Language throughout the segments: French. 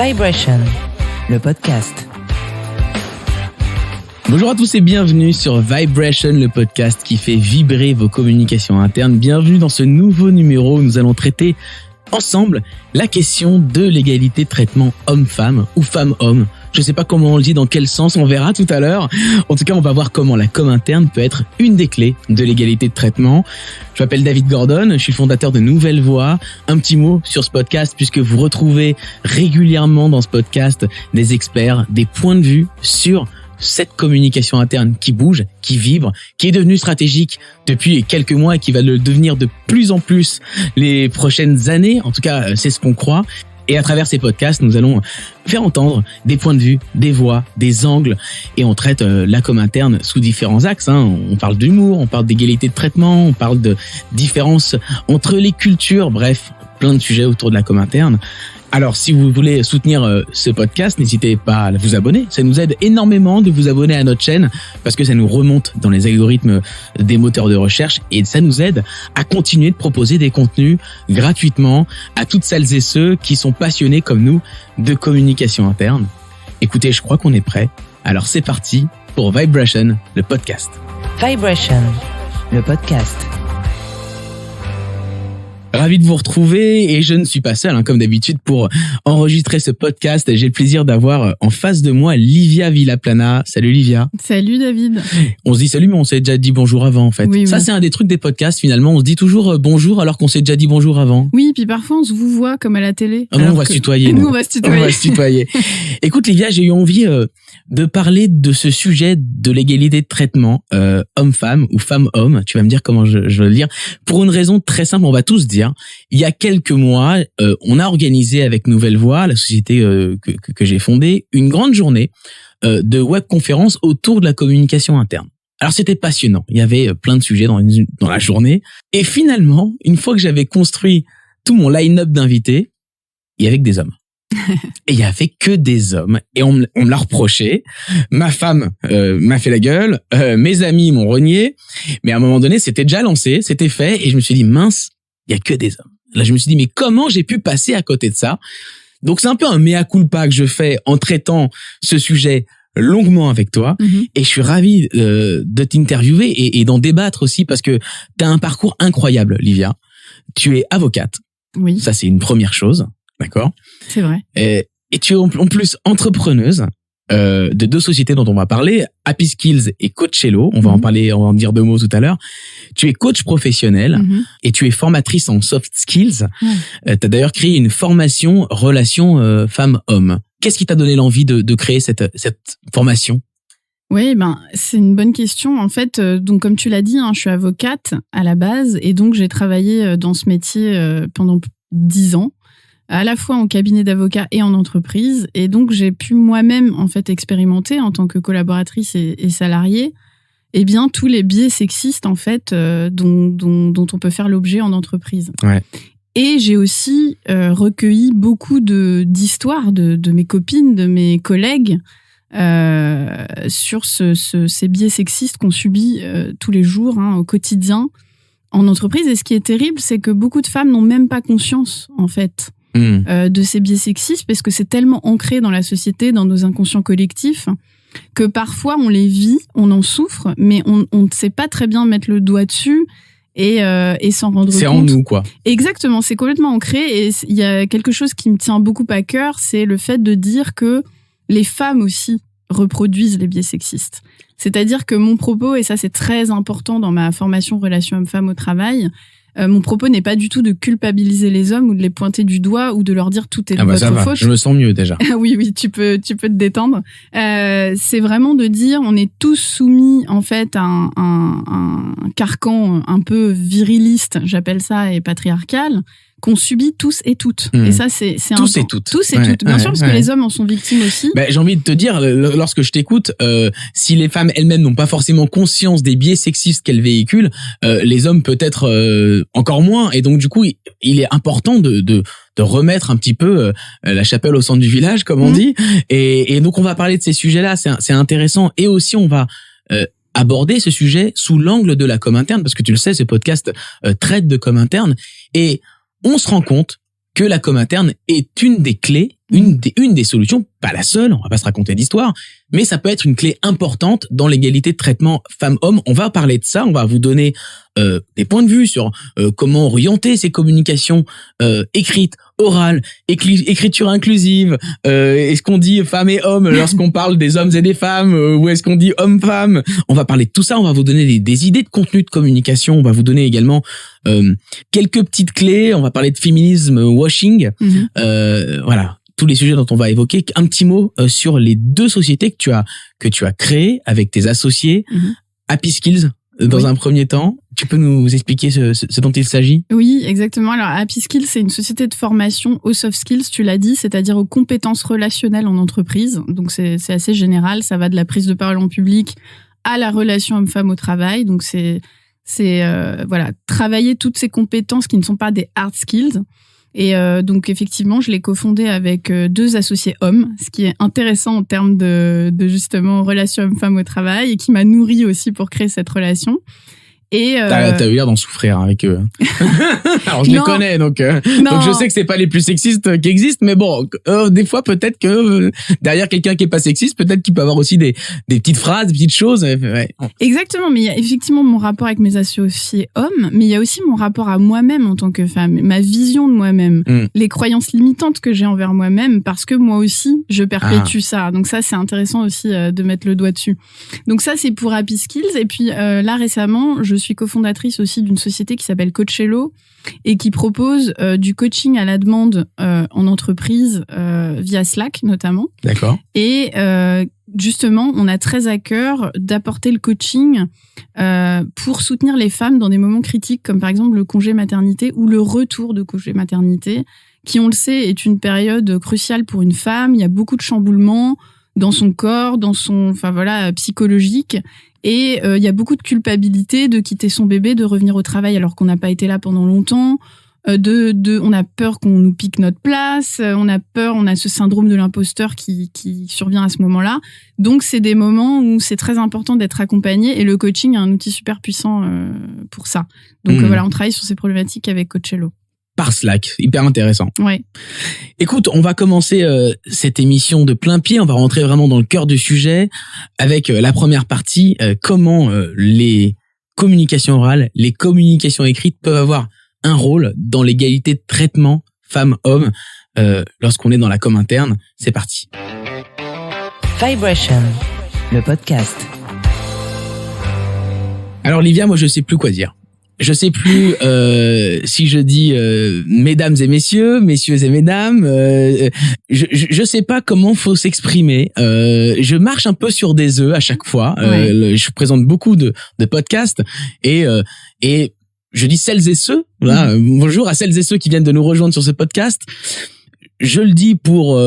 Vibration, le podcast. Bonjour à tous et bienvenue sur Vibration, le podcast qui fait vibrer vos communications internes. Bienvenue dans ce nouveau numéro où nous allons traiter ensemble la question de l'égalité de traitement homme-femme ou femme-homme. Je ne sais pas comment on le dit, dans quel sens, on verra tout à l'heure. En tout cas, on va voir comment la com interne peut être une des clés de l'égalité de traitement. Je m'appelle David Gordon, je suis le fondateur de Nouvelle Voix. Un petit mot sur ce podcast, puisque vous retrouvez régulièrement dans ce podcast des experts, des points de vue sur cette communication interne qui bouge, qui vibre, qui est devenue stratégique depuis quelques mois et qui va le devenir de plus en plus les prochaines années. En tout cas, c'est ce qu'on croit. Et à travers ces podcasts, nous allons faire entendre des points de vue, des voix, des angles, et on traite la com interne sous différents axes. On parle d'humour, on parle d'égalité de traitement, on parle de différences entre les cultures, bref, plein de sujets autour de la com interne. Alors, si vous voulez soutenir ce podcast, n'hésitez pas à vous abonner. Ça nous aide énormément de vous abonner à notre chaîne parce que ça nous remonte dans les algorithmes des moteurs de recherche et ça nous aide à continuer de proposer des contenus gratuitement à toutes celles et ceux qui sont passionnés comme nous de communication interne. Écoutez, je crois qu'on est prêt. Alors, c'est parti pour Vibration, le podcast. Vibration, le podcast. Ravi de vous retrouver et je ne suis pas seul, comme d'habitude, pour enregistrer ce podcast. J'ai le plaisir d'avoir en face de moi Livia Villaplana. Salut Livia. Salut David. On se dit salut mais on s'est déjà dit bonjour avant en fait. Oui, ça c'est un des trucs des podcasts finalement, on se dit toujours bonjour alors qu'on s'est déjà dit bonjour avant. Oui, puis parfois on se vous voit comme à la télé. Non, on va se tutoyer. Nous on va se tutoyer. On va se tutoyer. Écoute Livia, j'ai eu envie de parler de ce sujet de l'égalité de traitement homme-femme ou femme-homme. Tu vas me dire comment je veux le dire. Pour une raison très simple, on va tous dire. Il y a quelques mois, on a organisé avec Nouvelle Voix, la société que j'ai fondée, une grande journée de webconférence autour de la communication interne. Alors c'était passionnant, il y avait plein de sujets dans la journée. Et finalement, une fois que j'avais construit tout mon line-up d'invités, il y avait que des hommes. Et il y avait que des hommes. Et on me l'a reproché. Ma femme m'a fait la gueule, mes amis m'ont renié. Mais à un moment donné, c'était déjà lancé, c'était fait. Et je me suis dit, mince, il y a que des hommes. Là, je me suis dit, mais comment j'ai pu passer à côté de ça? Donc, c'est un peu un mea culpa que je fais en traitant ce sujet longuement avec toi. Et je suis ravi de t'interviewer et d'en débattre aussi parce que tu as un parcours incroyable, Livia. Tu es avocate. Oui. Ça, c'est une première chose. D'accord? C'est vrai. Et tu es en plus entrepreneuse de deux sociétés dont on va parler, Happy Skills et Coachello. On va en parler, on va en dire deux mots tout à l'heure. Tu es coach professionnel et tu es formatrice en soft skills. Tu as d'ailleurs créé une formation relation femme-homme. Qu'est-ce qui t'a donné l'envie de créer cette formation? Oui, c'est une bonne question. En fait, donc comme tu l'as dit, je suis avocate à la base et donc j'ai travaillé dans ce métier pendant 10 ans. À la fois en cabinet d'avocat et en entreprise. Et donc, j'ai pu moi-même, en fait, expérimenter en tant que collaboratrice et salariée, tous les biais sexistes, en fait, dont on peut faire l'objet en entreprise. Ouais. Et j'ai aussi recueilli beaucoup d'histoires de mes copines, de mes collègues, sur ces biais sexistes qu'on subit tous les jours, au quotidien, en entreprise. Et ce qui est terrible, c'est que beaucoup de femmes n'ont même pas conscience, en fait, de ces biais sexistes parce que c'est tellement ancré dans la société, dans nos inconscients collectifs, que parfois on les vit, on en souffre, mais on ne sait pas très bien mettre le doigt dessus et s'en rendre compte. C'est en nous, quoi. Exactement, c'est complètement ancré et il y a quelque chose qui me tient beaucoup à cœur, c'est le fait de dire que les femmes aussi reproduisent les biais sexistes. C'est-à-dire que mon propos, et ça c'est très important dans ma formation relation homme-femme au travail, mon propos n'est pas du tout de culpabiliser les hommes ou de les pointer du doigt ou de leur dire tout est de votre faute. Je me sens mieux déjà. Oui, tu peux te détendre. C'est vraiment de dire on est tous soumis en fait à un carcan un peu viriliste, j'appelle ça, et patriarcal, qu'on subit tous et toutes. Et ça, c'est tous et toutes. Tous et toutes. Bien sûr, parce que les hommes en sont victimes aussi. J'ai envie de te dire, lorsque je t'écoute, si les femmes elles-mêmes n'ont pas forcément conscience des biais sexistes qu'elles véhiculent, les hommes peut-être encore moins. Et donc, du coup, il est important de remettre un petit peu la chapelle au centre du village, comme on dit. Et donc, on va parler de ces sujets-là. C'est intéressant. Et aussi, on va aborder ce sujet sous l'angle de la com interne, parce que tu le sais, ce podcast traite de com interne. Et on se rend compte que la com interne est une des clés une des solutions, pas la seule, on va pas se raconter d'histoire, mais ça peut être une clé importante dans l'égalité de traitement femmes-hommes. On va parler de ça, on va vous donner des points de vue sur comment orienter ces communications écrites, orales, écriture inclusive. Est-ce qu'on dit femmes et hommes lorsqu'on parle des hommes et des femmes, ou est-ce qu'on dit homme-femme? On va parler de tout ça, on va vous donner des idées de contenu de communication, on va vous donner également quelques petites clés, on va parler de féminisme washing, voilà. Tous les sujets dont on va évoquer. Un petit mot sur les 2 sociétés que tu as créées avec tes associés. Happy Skills, dans un premier temps. Tu peux nous expliquer ce dont il s'agit? Oui, exactement. Alors, Happy Skills, c'est une société de formation aux soft skills, tu l'as dit, c'est-à-dire aux compétences relationnelles en entreprise. Donc, c'est assez général. Ça va de la prise de parole en public à la relation homme-femme au travail. Donc, c'est voilà, travailler toutes ces compétences qui ne sont pas des hard skills. Et donc effectivement, je l'ai cofondé avec 2 associés hommes, ce qui est intéressant en termes de justement relation homme-femme au travail et qui m'a nourri aussi pour créer cette relation. Et t'as eu l'air d'en souffrir avec eux. Alors je les connais, donc je sais que c'est pas les plus sexistes qui existent, mais bon, des fois peut-être que derrière quelqu'un qui est pas sexiste, peut-être qu'il peut avoir aussi des petites phrases, des petites choses. Ouais. Exactement, mais il y a effectivement mon rapport avec mes associés hommes, mais il y a aussi mon rapport à moi-même en tant que femme, ma vision de moi-même, les croyances limitantes que j'ai envers moi-même, parce que moi aussi je perpétue ça. Donc ça c'est intéressant aussi de mettre le doigt dessus. Donc ça c'est pour Happy Skills, et puis là récemment je suis cofondatrice aussi d'une société qui s'appelle Coachello et qui propose du coaching à la demande en entreprise via Slack notamment. D'accord. Et justement, on a très à cœur d'apporter le coaching pour soutenir les femmes dans des moments critiques comme par exemple le congé maternité ou le retour de congé maternité qui, on le sait, est une période cruciale pour une femme. Il y a beaucoup de chamboulements dans son corps, dans son psychologique. Et il y a beaucoup de culpabilité de quitter son bébé, de revenir au travail alors qu'on n'a pas été là pendant longtemps. On a peur qu'on nous pique notre place. On a ce syndrome de l'imposteur qui survient à ce moment-là. Donc c'est des moments où c'est très important d'être accompagné et le coaching est un outil super puissant pour ça. Donc voilà, on travaille sur ces problématiques avec Coachello. Par Slack, hyper intéressant. Ouais. Écoute, on va commencer cette émission de plein pied, on va rentrer vraiment dans le cœur du sujet avec la première partie, comment les communications orales, les communications écrites peuvent avoir un rôle dans l'égalité de traitement femmes-hommes lorsqu'on est dans la com interne. C'est parti. Vibration, le podcast. Alors Livia, moi je sais plus quoi dire. Je sais plus si je dis mesdames et messieurs, messieurs et mesdames. Je sais pas comment faut s'exprimer. Je marche un peu sur des œufs à chaque fois. Je présente beaucoup de podcasts et je dis celles et ceux. Voilà, bonjour à celles et ceux qui viennent de nous rejoindre sur ce podcast. Je le dis pour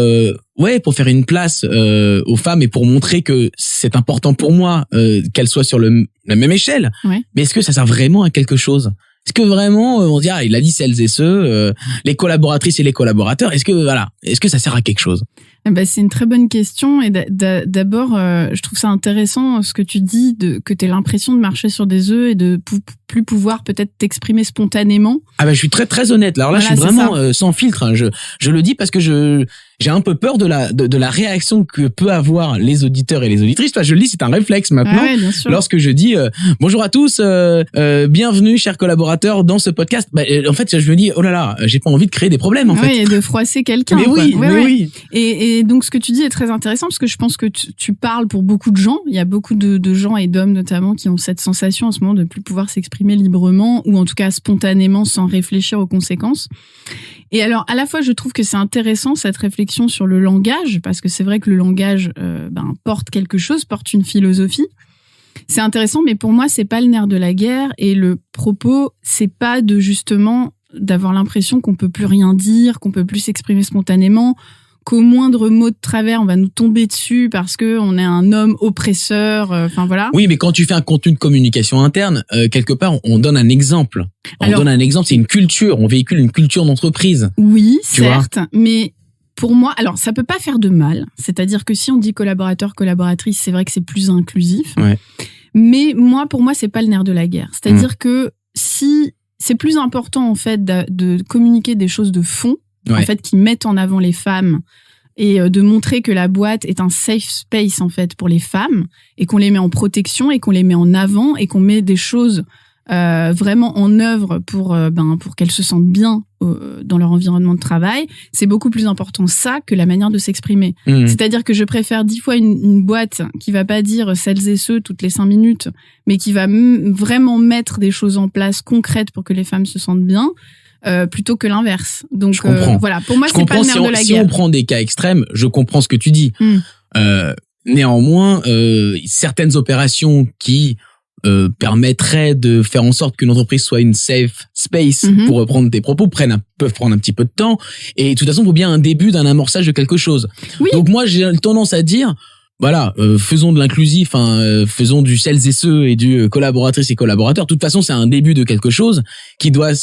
faire une place aux femmes et pour montrer que c'est important pour moi qu'elles soient sur la même échelle. Ouais. Mais est-ce que ça sert vraiment à quelque chose? Est-ce que vraiment on dit il a dit celles et ceux, les collaboratrices et les collaborateurs, est-ce que ça sert à quelque chose? C'est une très bonne question et d'abord je trouve ça intéressant ce que tu dis que tu as l'impression de marcher sur des œufs et de plus pouvoir peut-être t'exprimer spontanément. Je suis très très honnête. Alors là je suis vraiment sans filtre, hein. Je le dis parce que j'ai un peu peur de la réaction que peut avoir les auditeurs et les auditrices. Je le dis, c'est un réflexe maintenant. Bien sûr. Lorsque je dis bonjour à tous, bienvenue chers collaborateurs dans ce podcast. En fait, je me dis oh là là, j'ai pas envie de créer des problèmes en fait. Oui, et de froisser quelqu'un. Mais oui, oui. Et donc ce que tu dis est très intéressant parce que je pense que tu parles pour beaucoup de gens. Il y a beaucoup de gens et d'hommes notamment qui ont cette sensation en ce moment de plus pouvoir s'exprimer librement ou en tout cas spontanément sans réfléchir aux conséquences. Et alors, à la fois, je trouve que c'est intéressant cette réflexion sur le langage, parce que c'est vrai que le langage porte quelque chose, porte une philosophie. C'est intéressant, mais pour moi, c'est pas le nerf de la guerre. Et le propos, c'est pas d'avoir l'impression qu'on peut plus rien dire, qu'on peut plus s'exprimer spontanément, qu'au moindre mot de travers, on va nous tomber dessus parce que on est un homme oppresseur. Voilà. Oui, mais quand tu fais un contenu de communication interne, quelque part, on donne un exemple. C'est une culture. On véhicule une culture d'entreprise. Oui, certes, mais pour moi, alors ça peut pas faire de mal. C'est-à-dire que si on dit collaborateur, collaboratrice, c'est vrai que c'est plus inclusif. Ouais. Mais pour moi, c'est pas le nerf de la guerre. C'est-à-dire que si c'est plus important en fait de communiquer des choses de fond. Ouais. En fait, qui mettent en avant les femmes et de montrer que la boîte est un safe space en fait pour les femmes et qu'on les met en protection et qu'on les met en avant et qu'on met des choses vraiment en œuvre pour qu'elles se sentent bien dans leur environnement de travail, c'est beaucoup plus important ça que la manière de s'exprimer. C'est-à-dire que je préfère 10 fois une boîte qui va pas dire celles et ceux toutes les 5 minutes, mais qui va vraiment mettre des choses en place concrètes pour que les femmes se sentent bien, plutôt que l'inverse. Donc je comprends. Voilà, pour moi c'est pas le nerf de la guerre. Si on prend des cas extrêmes, je comprends ce que tu dis. Néanmoins, certaines opérations qui permettrait de faire en sorte qu'une entreprise soit une safe space, pour reprendre tes propos, peuvent prendre un petit peu de temps. Et de toute façon, il faut bien un début d'un amorçage de quelque chose. Oui. Donc moi, j'ai tendance à dire, voilà, faisons de l'inclusif, faisons du celles et ceux et du collaboratrices et collaborateurs. De toute façon, c'est un début de quelque chose qui doit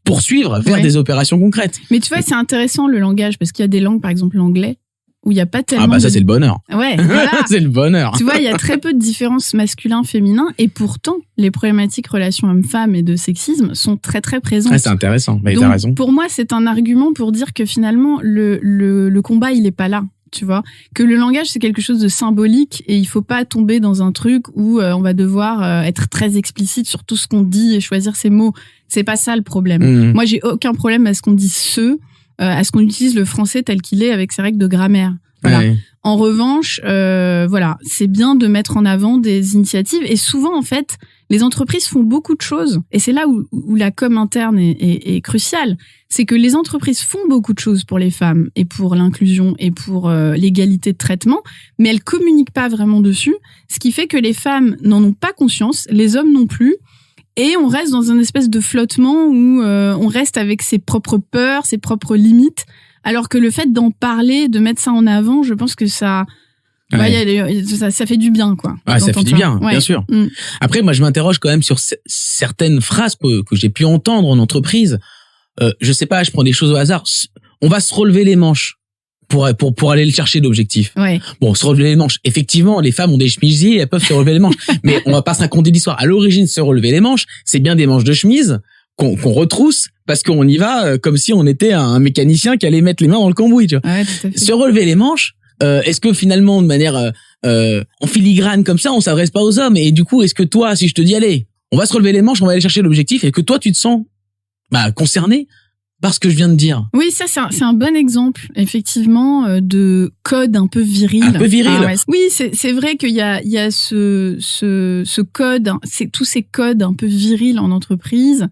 poursuivre vers des opérations concrètes. Mais tu vois, c'est intéressant le langage, parce qu'il y a des langues, par exemple l'anglais, où il y a pas tellement. Ah bah ça c'est le bonheur. Ouais, voilà. C'est le bonheur. Tu vois, il y a très peu de différences masculin-féminin et pourtant les problématiques relations hommes-femmes et de sexisme sont très très présentes. Ah, c'est intéressant. Mais donc, t'as raison. Pour moi, c'est un argument pour dire que finalement le combat il est pas là. Tu vois, que le langage c'est quelque chose de symbolique et il faut pas tomber dans un truc où on va devoir être très explicite sur tout ce qu'on dit et choisir ses mots. C'est pas ça le problème. Moi, j'ai aucun problème à ce qu'on dise à ce qu'on utilise le français tel qu'il est avec ses règles de grammaire. Voilà. Ouais. En revanche, voilà, c'est bien de mettre en avant des initiatives et souvent en fait, les entreprises font beaucoup de choses et c'est là où la com interne est cruciale. C'est que les entreprises font beaucoup de choses pour les femmes et pour l'inclusion et pour l'égalité de traitement, mais elles communiquent pas vraiment dessus, ce qui fait que les femmes n'en ont pas conscience, les hommes non plus. Et on reste dans une espèce de flottement où on reste avec ses propres peurs, ses propres limites, alors que le fait d'en parler, de mettre ça en avant, je pense que ça fait du bien, quoi. Ah, ça fait du bien, bien sûr. Après, moi, je m'interroge quand même sur certaines phrases que j'ai pu entendre en entreprise. Je sais pas, je prends des choses au hasard. On va se relever les manches pour aller le chercher l'objectif. Ouais. Bon, se relever les manches. Effectivement, les femmes ont des chemisiers, elles peuvent se relever les manches. Mais on va pas se raconter d'histoire. À l'origine, se relever les manches, c'est bien des manches de chemise qu'on retrousse parce qu'on y va comme si on était un mécanicien qui allait mettre les mains dans le cambouis, tu vois. Ouais, tout à fait. Se relever les manches, est-ce que finalement, de manière en filigrane comme ça, on s'adresse pas aux hommes? Et du coup, est-ce que toi, si je te dis, allez, on va se relever les manches, on va aller chercher l'objectif, et que toi, tu te sens concerné par ce que je viens de dire? Oui, ça c'est un bon exemple effectivement de code un peu viril. Un peu viril. Ah ouais. Oui, c'est vrai qu'il y a ce code, c'est tous ces codes un peu virils en entreprise.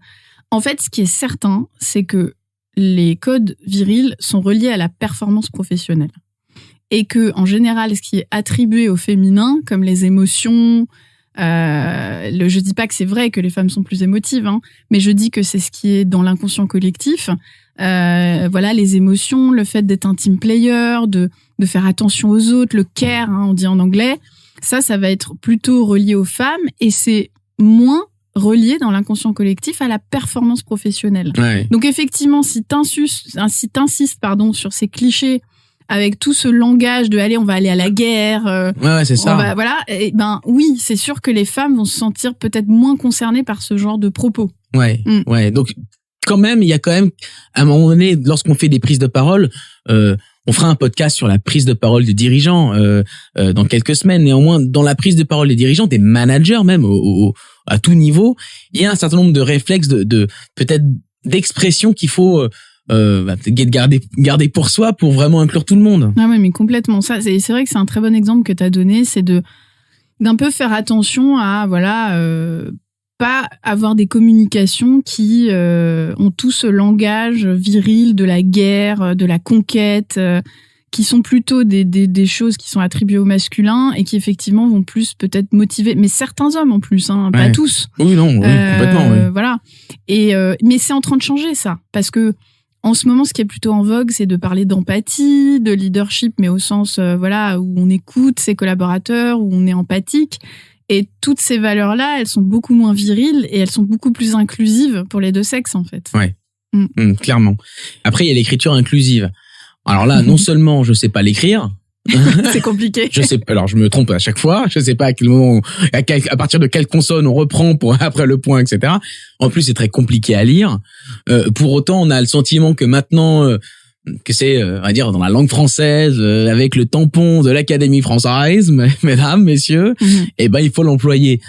En fait, ce qui est certain, c'est que les codes virils sont reliés à la performance professionnelle et que en général, ce qui est attribué au féminin, comme les émotions. Je dis pas que c'est vrai que les femmes sont plus émotives, mais je dis que c'est ce qui est dans l'inconscient collectif. Voilà, les émotions, le fait d'être un team player, de faire attention aux autres, le care, on dit en anglais. Ça va être plutôt relié aux femmes et c'est moins relié dans l'inconscient collectif à la performance professionnelle. Ouais. Donc effectivement, si t'insistes, sur ces clichés avec tout ce langage de allez, on va aller à la guerre. Ouais, c'est ça. Voilà. Et oui, c'est sûr que les femmes vont se sentir peut-être moins concernées par ce genre de propos. Ouais. Ouais. Donc, quand même, il y a quand même, à un moment donné, lorsqu'on fait des prises de parole, on fera un podcast sur la prise de parole des dirigeants, dans quelques semaines. Néanmoins, dans la prise de parole des dirigeants, des managers même, à tout niveau, il y a un certain nombre de réflexes peut-être d'expressions qu'il faut, garder pour soi pour vraiment inclure tout le monde. Ah oui, mais complètement. Ça, c'est vrai que c'est un très bon exemple que tu as donné, c'est d'un peu faire attention à pas avoir des communications qui ont tout ce langage viril de la guerre, de la conquête, qui sont plutôt des choses qui sont attribuées au masculin et qui effectivement vont plus peut-être motiver, mais certains hommes en plus, pas tous. Oui, non, complètement. Oui. Voilà. Et mais c'est en train de changer ça, parce que en ce moment, ce qui est plutôt en vogue, c'est de parler d'empathie, de leadership, mais au sens où on écoute ses collaborateurs, où on est empathique. Et toutes ces valeurs-là, elles sont beaucoup moins viriles et elles sont beaucoup plus inclusives pour les deux sexes, en fait. Ouais, clairement. Après, il y a l'écriture inclusive. Alors là, non seulement je sais pas l'écrire, c'est compliqué. Alors je me trompe à chaque fois. Je sais pas à quel moment, à partir de quelle consonne on reprend pour après le point, etc. En plus, c'est très compliqué à lire. Pour autant, on a le sentiment que maintenant, que c'est, on va dire, dans la langue française, avec le tampon de l'Académie française, mesdames, messieurs, et ben il faut l'employer.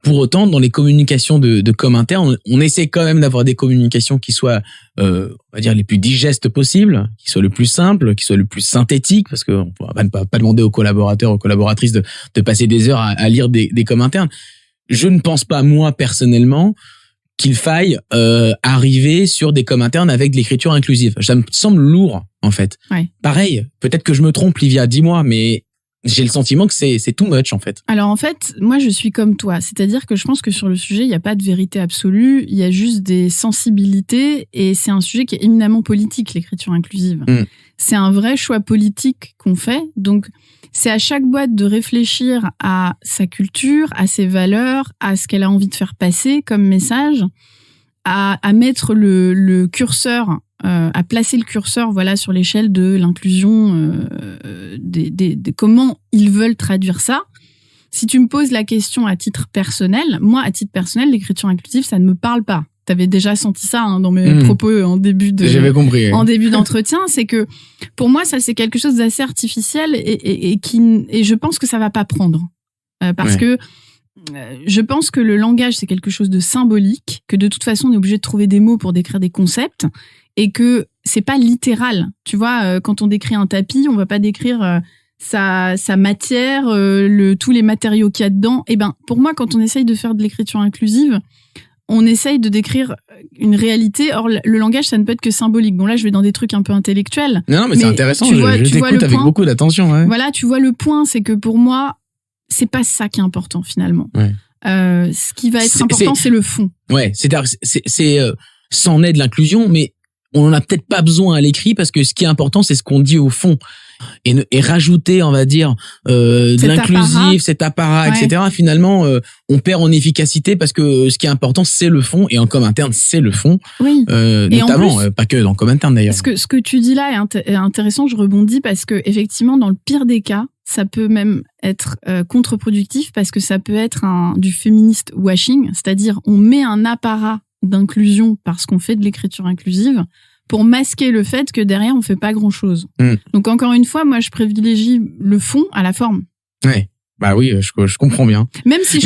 Pour autant, dans les communications de com interne, on essaie quand même d'avoir des communications qui soient, on va dire, les plus digestes possibles, qui soient le plus simples, qui soient le plus synthétiques, parce que on va pas demander aux collaborateurs, aux collaboratrices de passer des heures à lire des com internes. Je ne pense pas, moi, personnellement, qu'il faille arriver sur des com internes avec de l'écriture inclusive. Ça me semble lourd, en fait. Ouais. Pareil, peut-être que je me trompe, Livia, dis-moi, mais j'ai le sentiment que c'est too much, en fait. Alors en fait, moi je suis comme toi, c'est-à-dire que je pense que sur le sujet, il n'y a pas de vérité absolue, il y a juste des sensibilités et c'est un sujet qui est éminemment politique, l'écriture inclusive. C'est un vrai choix politique qu'on fait, donc c'est à chaque boîte de réfléchir à sa culture, à ses valeurs, à ce qu'elle a envie de faire passer comme message, à mettre le curseur, à placer le curseur, voilà, sur l'échelle de l'inclusion, des comment ils veulent traduire ça. Si tu me poses la question à titre personnel, moi, à titre personnel, l'écriture inclusive, ça ne me parle pas. T'avais déjà senti ça dans mes propos en début J'avais compris. En début d'entretien, c'est que pour moi, ça c'est quelque chose d'assez artificiel et je pense que ça va pas prendre parce que je pense que le langage c'est quelque chose de symbolique, que de toute façon on est obligé de trouver des mots pour décrire des concepts et que c'est pas littéral. Tu vois, quand on décrit un tapis, on va pas décrire sa matière, tous les matériaux qu'il y a dedans. Et ben pour moi, quand on essaye de faire de l'écriture inclusive, on essaye de décrire une réalité. Or, le langage, ça ne peut être que symbolique. Bon, là, je vais dans des trucs un peu intellectuels. Non, mais c'est intéressant. Je t'écoute avec beaucoup d'attention. Ouais. Voilà, tu vois le point, c'est que pour moi, c'est pas ça qui est important, finalement. Ouais. Ce qui va être important, c'est le fond. Ouais, c'en est de l'inclusion, mais on en a peut-être pas besoin à l'écrit parce que ce qui est important, c'est ce qu'on dit au fond. Et rajouter, on va dire, de l'inclusif, cet apparat, etc. Finalement, on perd en efficacité parce que ce qui est important, c'est le fond. Et en com interne, c'est le fond. Oui. Notamment, plus, pas que dans com interne d'ailleurs. Ce que tu dis là est intéressant. Je rebondis parce que effectivement, dans le pire des cas, ça peut même être contre-productif parce que ça peut être du féministe washing, c'est-à-dire on met un apparat d'inclusion parce qu'on fait de l'écriture inclusive pour masquer le fait que derrière on fait pas grand-chose. Donc encore une fois, moi je privilégie le fond à la forme. Ouais. Bah oui, je comprends bien. Même si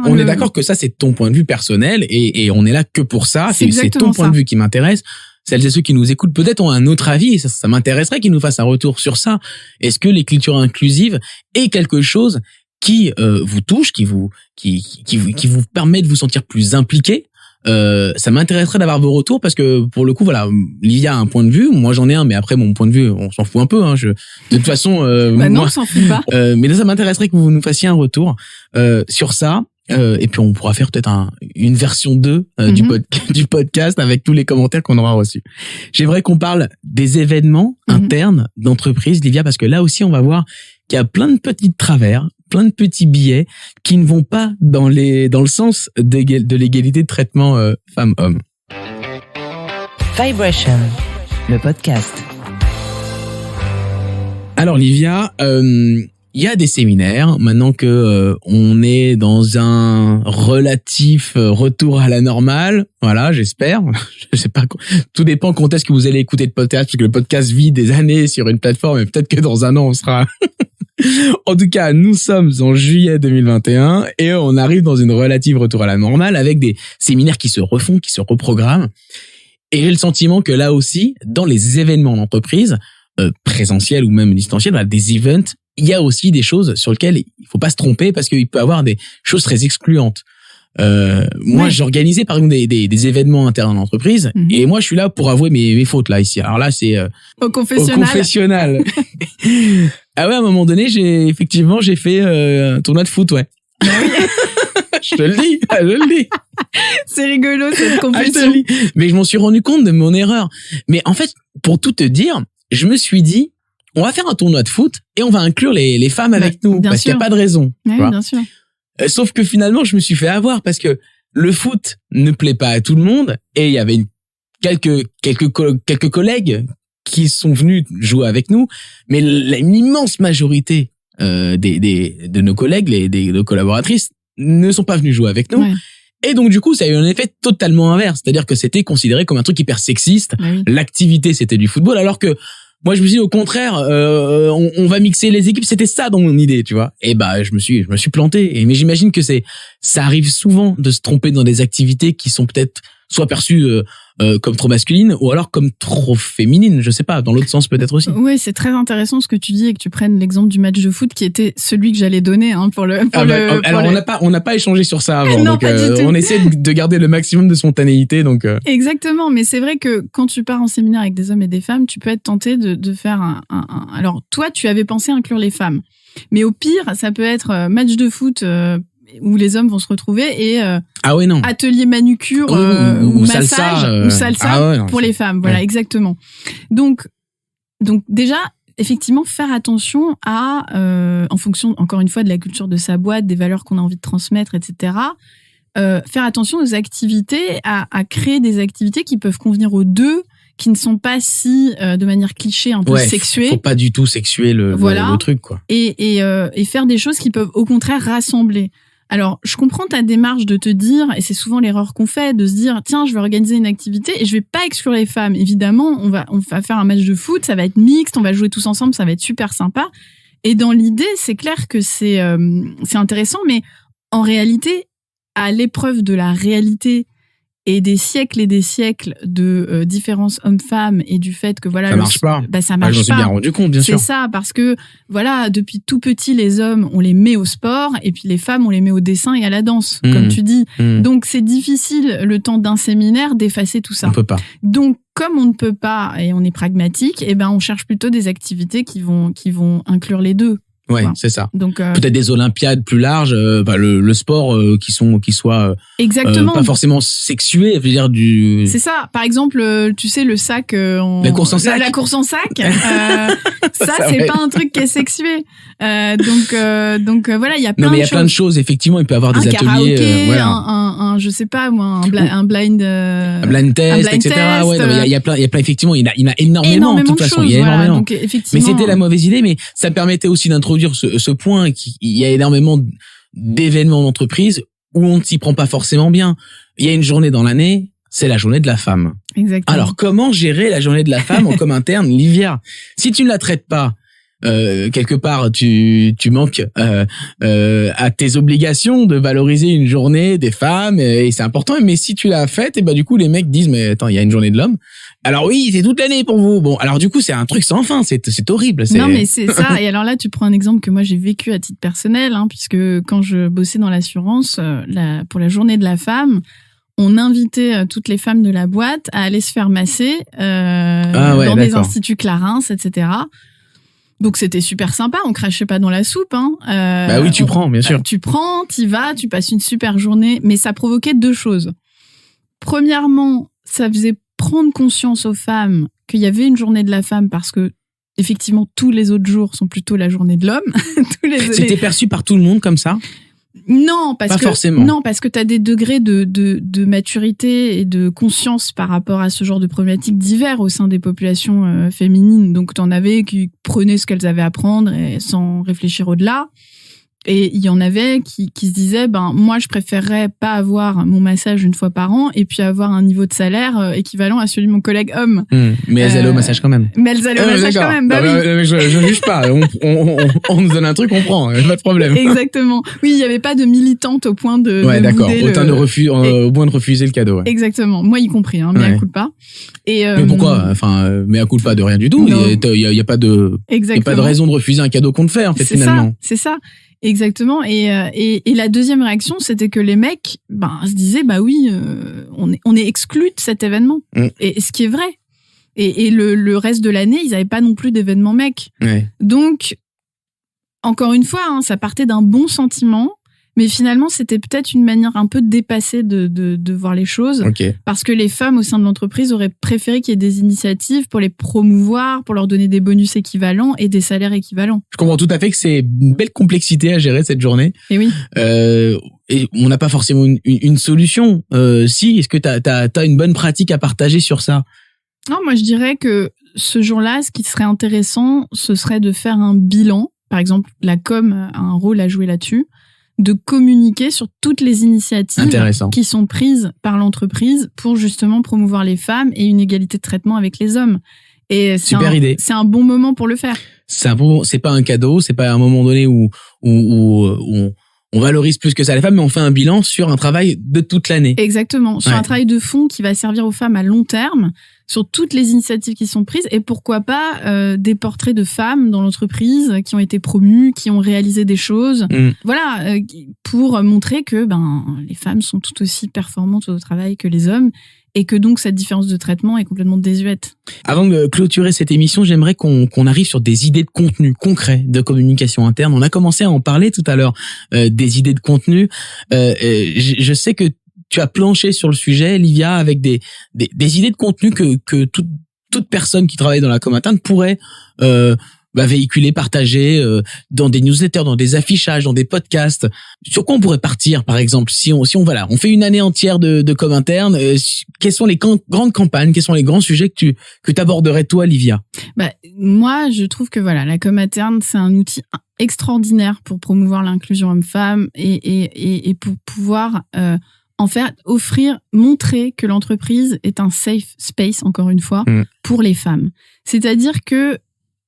on est d'accord que ça c'est ton point de vue personnel et on est là que pour ça. C'est ton point de vue qui m'intéresse. Celles et ceux qui nous écoutent peut-être ont un autre avis et ça m'intéresserait qu'ils nous fassent un retour sur ça. Est-ce que l'écriture inclusive est quelque chose qui vous touche, qui vous permet de vous sentir plus impliqué? Ça m'intéresserait d'avoir vos retours parce que pour le coup voilà, Livia a un point de vue, moi j'en ai un, mais après mon point de vue on s'en fout un peu de toute façon non, on s'en fout pas. Mais là ça m'intéresserait que vous nous fassiez un retour sur ça et puis on pourra faire peut-être une version 2 du podcast avec tous les commentaires qu'on aura reçus. J'aimerais qu'on parle des événements internes d'entreprise, Livia, parce que là aussi on va voir qu'il y a plein de petits travers, plein de petits biais qui ne vont pas dans le sens de l'égalité de traitement femmes-hommes. Vibration, le podcast. Alors Livia, il y a des séminaires maintenant que on est dans un relatif retour à la normale. Voilà, j'espère. Je sais pas. Tout dépend quand est-ce que vous allez écouter le podcast, parce que le podcast vit des années sur une plateforme et peut-être que dans un an on sera. En tout cas, nous sommes en juillet 2021 et on arrive dans une relative retour à la normale avec des séminaires qui se refont, qui se reprogramment. Et j'ai le sentiment que là aussi, dans les événements d'entreprise, présentiels ou même distanciels, des events, il y a aussi des choses sur lesquelles il faut pas se tromper parce qu'il peut y avoir des choses très excluantes. Moi, j'organisais par exemple des événements internes en entreprise et moi je suis là pour avouer mes fautes là ici. Alors là c'est au confessionnal. Ah ouais, à un moment donné, j'ai fait un tournoi de foot, ouais. Je te le dis. C'est rigolo cette confession. Mais je m'en suis rendu compte de mon erreur. Mais en fait, pour tout te dire, je me suis dit on va faire un tournoi de foot et on va inclure les femmes avec nous parce qu'il n'y a pas de raison. Oui, bien sûr. Sauf que finalement, je me suis fait avoir parce que le foot ne plaît pas à tout le monde et il y avait quelques collègues qui sont venus jouer avec nous, mais une immense majorité de nos collègues, de nos collaboratrices, ne sont pas venus jouer avec nous. Ouais. Et donc du coup, ça a eu un effet totalement inverse, c'est-à-dire que c'était considéré comme un truc hyper sexiste. Oui. L'activité, c'était du football, alors que moi, je me suis dit, au contraire, on va mixer les équipes. C'était ça dans mon idée, tu vois. Et bah, je me suis planté. Mais j'imagine que ça arrive souvent de se tromper dans des activités qui sont peut-être soit perçues comme trop masculines ou alors comme trop féminines. Je sais pas, dans l'autre sens peut-être aussi. Oui, c'est très intéressant ce que tu dis et que tu prennes l'exemple du match de foot qui était celui que j'allais donner On n'a pas échangé sur ça avant. Non, donc, pas du tout. on essaie de garder le maximum de spontanéité. Donc, Exactement, mais c'est vrai que quand tu pars en séminaire avec des hommes et des femmes, tu peux être tenté de faire un... Alors, toi, tu avais pensé inclure les femmes. Mais au pire, ça peut être match de foot où les hommes vont se retrouver et ah ouais, non. atelier manucure ou massage salsa, ou salsa ah ouais, non, pour les femmes. Voilà, ouais. Exactement. Donc déjà, effectivement, faire attention à, en fonction, encore une fois, de la culture de sa boîte, des valeurs qu'on a envie de transmettre, etc., faire attention aux activités, à créer des activités qui peuvent convenir aux deux, qui ne sont pas si, de manière cliché, un peu sexuée. Faut pas du tout sexuer le truc, quoi. Et faire des choses qui peuvent, au contraire, rassembler. Alors, je comprends ta démarche de te dire, et c'est souvent l'erreur qu'on fait, de se dire, tiens, je vais organiser une activité et je vais pas exclure les femmes. Évidemment, on va faire un match de foot, ça va être mixte, on va jouer tous ensemble, ça va être super sympa. Et dans l'idée, c'est clair que c'est intéressant, mais en réalité, à l'épreuve de la réalité et des siècles de différences hommes-femmes et du fait que voilà ça marche pas. Bah, ça marche j'en suis pas. bien rendu compte, bien sûr. C'est ça, parce que voilà, depuis tout petit, les hommes on les met au sport et puis les femmes on les met au dessin et à la danse, comme tu dis. Donc c'est difficile le temps d'un séminaire d'effacer tout ça. On peut pas. Donc comme on ne peut pas et on est pragmatique, et ben on cherche plutôt des activités qui vont inclure les deux. Ouais, Voilà. c'est ça. Donc peut-être des olympiades plus larges, le sport qui soit exactement. pas forcément sexué, je veux dire du. C'est ça. Par exemple, tu sais le sac la course en sac. La course en sac. Ça c'est pas un truc qui est sexué. Donc voilà, il y a plein de choses. Non mais il y a plein de choses. Effectivement, il peut y avoir des ateliers. Karaoké, Voilà. je sais pas moi, un blind. Un blind test, etc. Test, ouais, il y a plein. Effectivement, il y en a énormément de toute façon. Il y a énormément. Donc, effectivement, mais c'était la mauvaise idée, mais ça permettait aussi d'introduire ce point. Il y a énormément d'événements d'entreprise où on ne s'y prend pas forcément bien. Il y a une journée dans l'année, c'est la journée de la femme. Exactement. Alors, comment gérer la journée de la femme comme interne, Livia? Si tu ne la traites pas, quelque part, tu manques à tes obligations de valoriser une journée des femmes et c'est important. Mais si tu l'as faite, et bah du coup les mecs disent mais attends, il y a une journée de l'homme. Alors oui, c'est toute l'année pour vous. Bon, alors du coup c'est un truc sans fin, c'est horrible. Non mais c'est ça. Et alors là, tu prends un exemple que moi j'ai vécu à titre personnel, puisque quand je bossais dans l'assurance, pour la journée de la femme, on invitait toutes les femmes de la boîte à aller se faire masser dans des instituts Clarins, etc. Donc c'était super sympa, on crachait pas dans la soupe. Bah oui, tu prends, bien sûr. Tu prends, t'y vas, tu passes une super journée, mais ça provoquait deux choses. Premièrement, ça faisait prendre conscience aux femmes qu'il y avait une journée de la femme parce que effectivement tous les autres jours sont plutôt la journée de l'homme. C'était perçu par tout le monde comme ça? Non, pas forcément. Non, parce que tu as des degrés de maturité et de conscience par rapport à ce genre de problématiques divers au sein des populations féminines. Donc, tu en avais qui prenaient ce qu'elles avaient à prendre et sans réfléchir au-delà. Et il y en avait qui se disaient, moi, je préférerais pas avoir mon massage une fois par an et puis avoir un niveau de salaire équivalent à celui de mon collègue homme. Mais elles allaient au massage quand même. Mais elles allaient au massage quand même, bah oui. Je juge pas. On nous donne un truc, on prend. Pas de problème. Exactement. Oui, il y avait pas de militante au point de. Ouais, d'accord. Au point de refuser le cadeau. Ouais. Exactement. Moi y compris, mais à coup de pas. Mais pourquoi? Enfin, mais à coup de pas de rien du tout. Il y a pas de raison de refuser un cadeau qu'on te fait, en fait, finalement. C'est ça. Exactement. Et la deuxième réaction, c'était que les mecs, se disaient, oui, on est exclus de cet événement. Et ce qui est vrai. Et le reste de l'année, ils n'avaient pas non plus d'événement mecs. Ouais. Donc, encore une fois, ça partait d'un bon sentiment. Mais finalement, c'était peut-être une manière un peu dépassée de voir les choses. Okay. Parce que les femmes au sein de l'entreprise auraient préféré qu'il y ait des initiatives pour les promouvoir, pour leur donner des bonus équivalents et des salaires équivalents. Je comprends tout à fait que c'est une belle complexité à gérer cette journée. Et oui. Et on n'a pas forcément une solution. Est-ce que t'as une bonne pratique à partager sur ça? Non, moi je dirais que ce jour-là, ce qui serait intéressant, ce serait de faire un bilan. Par exemple, la com a un rôle à jouer là-dessus. de communiquer sur toutes les initiatives Intéressant. qui sont prises par l'entreprise pour justement promouvoir les femmes et une égalité de traitement avec les hommes. Et Super idée. C'est un bon moment pour le faire. C'est pas un cadeau, c'est pas un moment donné où on valorise plus que ça les femmes, mais on fait un bilan sur un travail de toute l'année. Exactement. Sur Ouais. un travail de fond qui va servir aux femmes à long terme, sur toutes les initiatives qui sont prises et pourquoi pas des portraits de femmes dans l'entreprise qui ont été promues, qui ont réalisé des choses. Voilà, pour montrer que les femmes sont tout aussi performantes au travail que les hommes et que donc cette différence de traitement est complètement désuète. Avant de clôturer cette émission, j'aimerais qu'on arrive sur des idées de contenu concret de communication interne. On a commencé à en parler tout à l'heure, des idées de contenu. Je sais que tu as planché sur le sujet, Livia, avec des idées de contenu que toute personne qui travaille dans la com interne pourrait véhiculer, partager dans des newsletters, dans des affichages, dans des podcasts. Sur quoi on pourrait partir, par exemple, si on fait une année entière de com interne, quelles sont les grandes campagnes, quels sont les grands sujets que tu aborderais toi, Livia? Moi, je trouve que la com interne, c'est un outil extraordinaire pour promouvoir l'inclusion homme-femme et pour pouvoir montrer que l'entreprise est un safe space, encore une fois, pour les femmes. C'est-à-dire que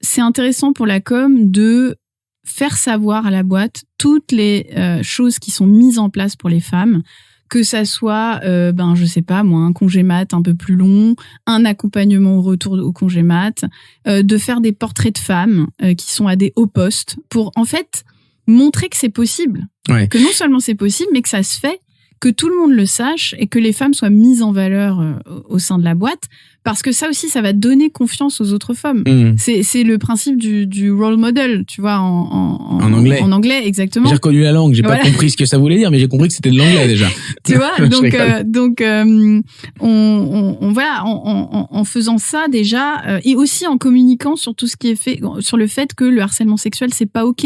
c'est intéressant pour la com de faire savoir à la boîte toutes les choses qui sont mises en place pour les femmes, que ça soit, je sais pas moi, un congé mat un peu plus long, un accompagnement au retour au congé mat, de faire des portraits de femmes qui sont à des hauts postes pour en fait montrer que c'est possible, que non seulement c'est possible, mais que ça se fait, que tout le monde le sache et que les femmes soient mises en valeur au sein de la boîte. Parce que ça aussi, ça va donner confiance aux autres femmes. C'est le principe du role model, tu vois, en anglais. En anglais, exactement. J'ai reconnu la langue, j'ai pas compris ce que ça voulait dire, mais j'ai compris que c'était de l'anglais déjà. Tu vois, en faisant ça déjà, et aussi en communiquant sur tout ce qui est fait, sur le fait que le harcèlement sexuel, c'est pas ok.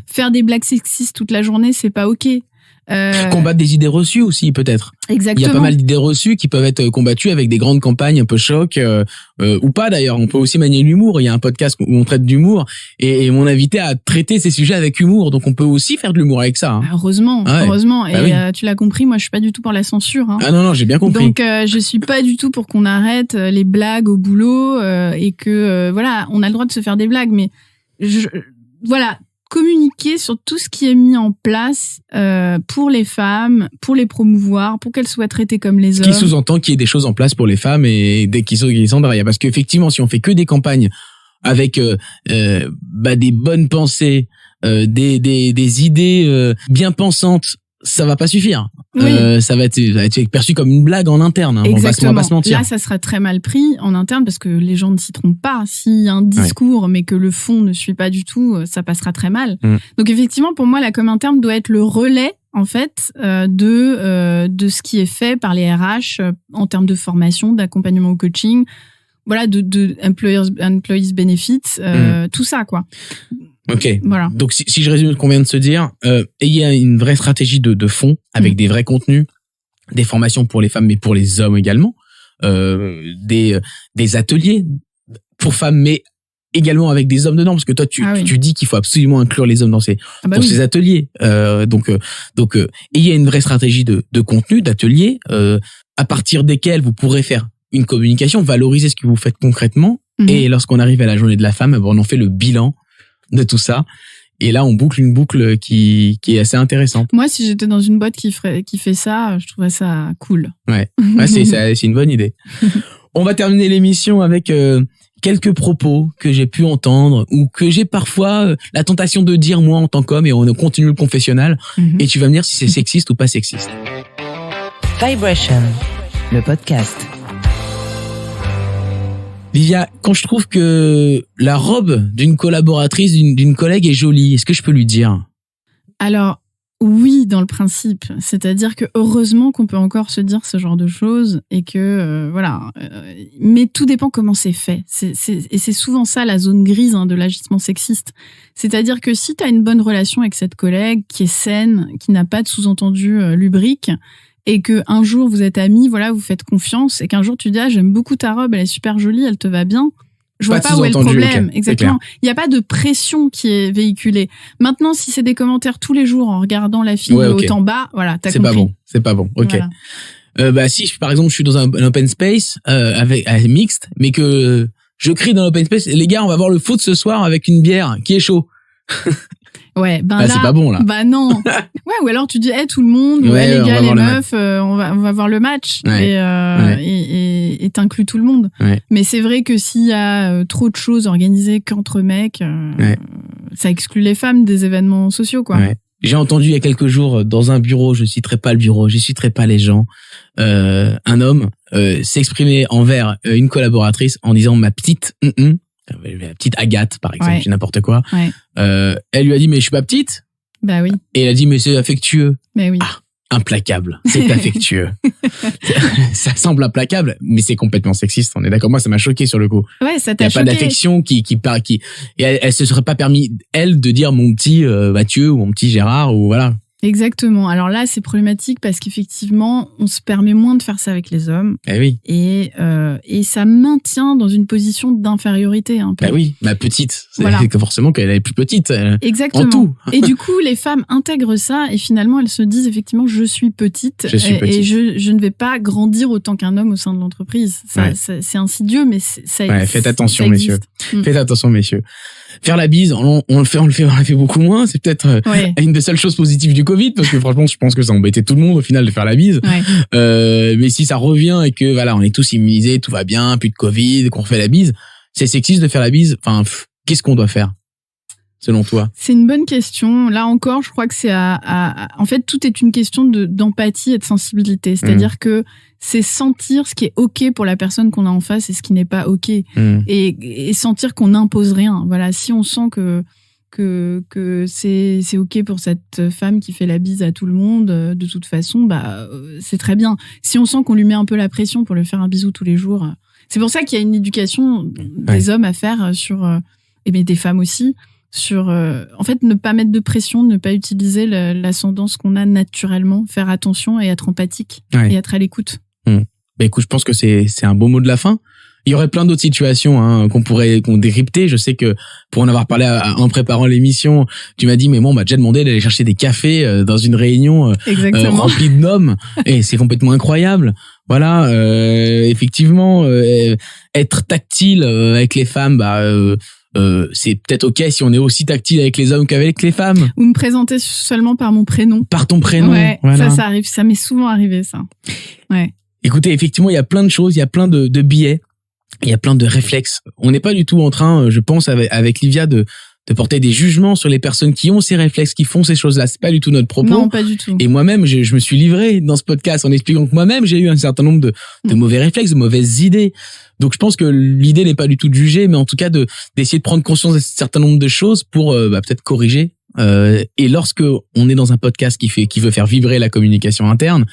Faire des blagues sexistes toute la journée, c'est pas ok. Combattre des idées reçues aussi, peut-être. Exactement. Il y a pas mal d'idées reçues qui peuvent être combattues avec des grandes campagnes un peu choc, ou pas d'ailleurs. On peut aussi manier l'humour. Il y a un podcast où on traite d'humour et mon invité a traité ces sujets avec humour. Donc on peut aussi faire de l'humour avec ça. Heureusement. Et tu l'as compris, moi je suis pas du tout pour la censure. Ah non, j'ai bien compris. Donc je suis pas du tout pour qu'on arrête les blagues au boulot et que on a le droit de se faire des blagues, mais communiquer sur tout ce qui est mis en place pour les femmes, pour les promouvoir, pour qu'elles soient traitées comme les hommes. Ce qui sous-entend qu'il y ait des choses en place pour les femmes et qui sont derrière. Parce qu'effectivement, si on fait que des campagnes avec des bonnes pensées, des idées bien pensantes, ça va pas suffire. Ça va être perçu comme une blague en interne. On va pas se mentir. Là, ça sera très mal pris en interne parce que les gens ne s'y trompent pas. S'il y a un discours mais que le fond ne suit pas du tout, ça passera très mal. Donc effectivement, pour moi, la com interne doit être le relais en fait de ce qui est fait par les RH en termes de formation, d'accompagnement au coaching, de employees benefits, tout ça quoi. Ok. Voilà. Donc si je résume ce qu'on vient de se dire, ayez une vraie stratégie de fond avec des vrais contenus, des formations pour les femmes mais pour les hommes également, des ateliers pour femmes mais également avec des hommes dedans parce que toi tu dis qu'il faut absolument inclure les hommes dans ces ateliers. Donc ayez une vraie stratégie de contenu, d'ateliers à partir desquels vous pourrez faire une communication, valoriser ce que vous faites concrètement et lorsqu'on arrive à la journée de la femme, on en fait le bilan de tout ça. Et là, on boucle une boucle qui est assez intéressante. Moi, si j'étais dans une boîte qui fait ça, je trouverais ça cool. Ouais, c'est une bonne idée. On va terminer l'émission avec quelques propos que j'ai pu entendre ou que j'ai parfois la tentation de dire moi en tant qu'homme et on continue le confessionnal. Et tu vas me dire si c'est sexiste ou pas sexiste. Vibration, le podcast. Livia, quand je trouve que la robe d'une collaboratrice, d'une collègue est jolie, est-ce que je peux lui dire? Alors, oui, dans le principe. C'est-à-dire que heureusement qu'on peut encore se dire ce genre de choses et que, mais tout dépend comment c'est fait. Et c'est souvent ça la zone grise de l'agissement sexiste. C'est-à-dire que si tu as une bonne relation avec cette collègue qui est saine, qui n'a pas de sous-entendu lubrique, et que un jour vous êtes amis, vous faites confiance, et qu'un jour tu dis j'aime beaucoup ta robe, elle est super jolie, elle te va bien, Je vois pas où est le problème. Okay, exactement. Il n'y a pas de pression qui est véhiculée. Maintenant, si c'est des commentaires tous les jours en regardant la fille de haut en bas, voilà, t'as compris. C'est pas bon. Ok. Voilà. Si par exemple je suis dans un open space avec mixte, mais que je crie dans l'open space, les gars, on va voir le foot ce soir avec une bière qui est chaud. Ouais, là, c'est pas bon là. Bah non. Ouais, ou alors tu dis, les monde, les gars, les meufs, on va voir le match et t'inclus tout le monde. Ouais. Mais c'est vrai que s'il y a trop de choses organisées qu'entre mecs, ça exclut les femmes des événements sociaux, quoi. Ouais. J'ai entendu il y a quelques jours dans un bureau, je citerai pas le bureau, je citerai pas les gens, un homme s'exprimer envers une collaboratrice en disant ma petite la petite Agathe, par exemple, j'ai n'importe quoi. Ouais. Elle lui a dit, mais je suis pas petite. Bah oui. Et elle a dit, mais c'est affectueux. Mais oui. Ah, implacable. C'est affectueux. Ça semble implacable, mais c'est complètement sexiste. On est d'accord. Moi, ça m'a choqué sur le coup. Ouais, ça t'a choqué. Il n'y a pas d'affection et elle se serait pas permis, elle, de dire mon petit Mathieu ou mon petit Gérard ou voilà. Exactement. Alors là, c'est problématique parce qu'effectivement, on se permet moins de faire ça avec les hommes. Eh oui. Et ça maintient dans une position d'infériorité un peu. Bah oui, ma petite. C'est forcément qu'elle est plus petite. Exactement. En tout. Et du coup, les femmes intègrent ça et finalement, elles se disent effectivement, je suis petite. Et je ne vais pas grandir autant qu'un homme au sein de l'entreprise. C'est insidieux, mais ça existe. Faites attention, messieurs. Faites attention, messieurs. Faire la bise, on le fait beaucoup moins. C'est peut-être une des seules choses positives du Covid, parce que franchement, je pense que ça embêtait tout le monde au final de faire la bise. Ouais. Mais si ça revient et que voilà, on est tous immunisés, tout va bien, plus de Covid, qu'on refait la bise, c'est sexiste de faire la bise. Enfin, qu'est-ce qu'on doit faire, selon toi? C'est une bonne question. Là encore, je crois que c'est en fait, tout est une question d'empathie et de sensibilité. C'est-à-dire que c'est sentir ce qui est OK pour la personne qu'on a en face et ce qui n'est pas OK. Et sentir qu'on n'impose rien. Voilà, si on sent que c'est OK pour cette femme qui fait la bise à tout le monde, de toute façon, c'est très bien. Si on sent qu'on lui met un peu la pression pour lui faire un bisou tous les jours, c'est pour ça qu'il y a une éducation des hommes à faire sur, et des femmes aussi, sur en fait ne pas mettre de pression, ne pas utiliser l'ascendance qu'on a naturellement, faire attention et être empathique et être à l'écoute. Bah écoute, je pense que c'est un beau mot de la fin. Il y aurait plein d'autres situations qu'on décrypter. Je sais que pour en avoir parlé en préparant l'émission, tu m'as dit mais moi on m'a déjà demandé d'aller chercher des cafés dans une réunion remplie d'hommes et c'est complètement incroyable. Voilà, effectivement, être tactile avec les femmes, c'est peut-être OK si on est aussi tactile avec les hommes qu'avec les femmes. Ou me présenter seulement par mon prénom. Par ton prénom. Ouais, voilà. Ça arrive, ça m'est souvent arrivé ça. Ouais. Écoutez, effectivement, il y a plein de choses, il y a plein de biais, il y a plein de réflexes. On n'est pas du tout en train, je pense, avec Livia, de porter des jugements sur les personnes qui ont ces réflexes, qui font ces choses-là. C'est pas du tout notre propos. Non, pas du tout. Et moi-même, je me suis livré dans ce podcast en expliquant que moi-même, j'ai eu un certain nombre de mauvais réflexes, de mauvaises idées. Donc, je pense que l'idée n'est pas du tout de juger, mais en tout cas d'essayer de prendre conscience d'un certain nombre de choses pour peut-être corriger. Et lorsque on est dans un podcast qui veut faire vibrer la communication interne,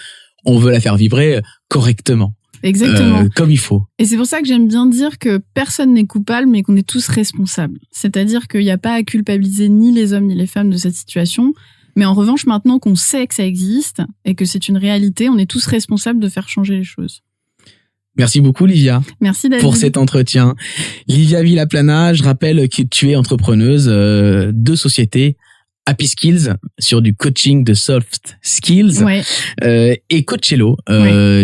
on veut la faire vibrer correctement. Exactement. Comme il faut. Et c'est pour ça que j'aime bien dire que personne n'est coupable, mais qu'on est tous responsables. C'est-à-dire qu'il n'y a pas à culpabiliser ni les hommes ni les femmes de cette situation. Mais en revanche, maintenant qu'on sait que ça existe et que c'est une réalité, on est tous responsables de faire changer les choses. Merci beaucoup, Livia. Merci, David. Pour cet entretien. Livia Villaplana, je rappelle que tu es entrepreneuse de société Happy Skills sur du coaching de soft skills et Coachello,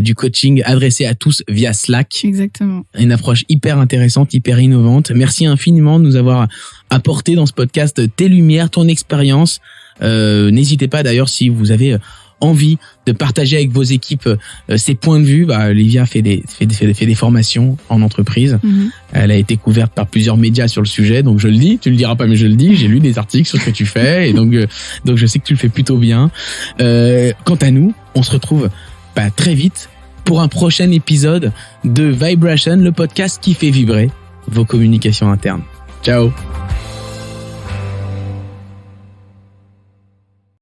du coaching adressé à tous via Slack. Exactement. Une approche hyper intéressante, hyper innovante. Merci infiniment de nous avoir apporté dans ce podcast tes lumières, ton expérience. N'hésitez pas d'ailleurs si vous avez envie de partager avec vos équipes ces points de vue. Livia fait des formations en entreprise. Elle a été couverte par plusieurs médias sur le sujet, donc je le dis, tu le diras pas mais je le dis, j'ai lu des articles sur ce que tu fais et donc je sais que tu le fais plutôt bien. Quant à nous, on se retrouve très vite pour un prochain épisode de Vibration, le podcast qui fait vibrer vos communications internes. Ciao.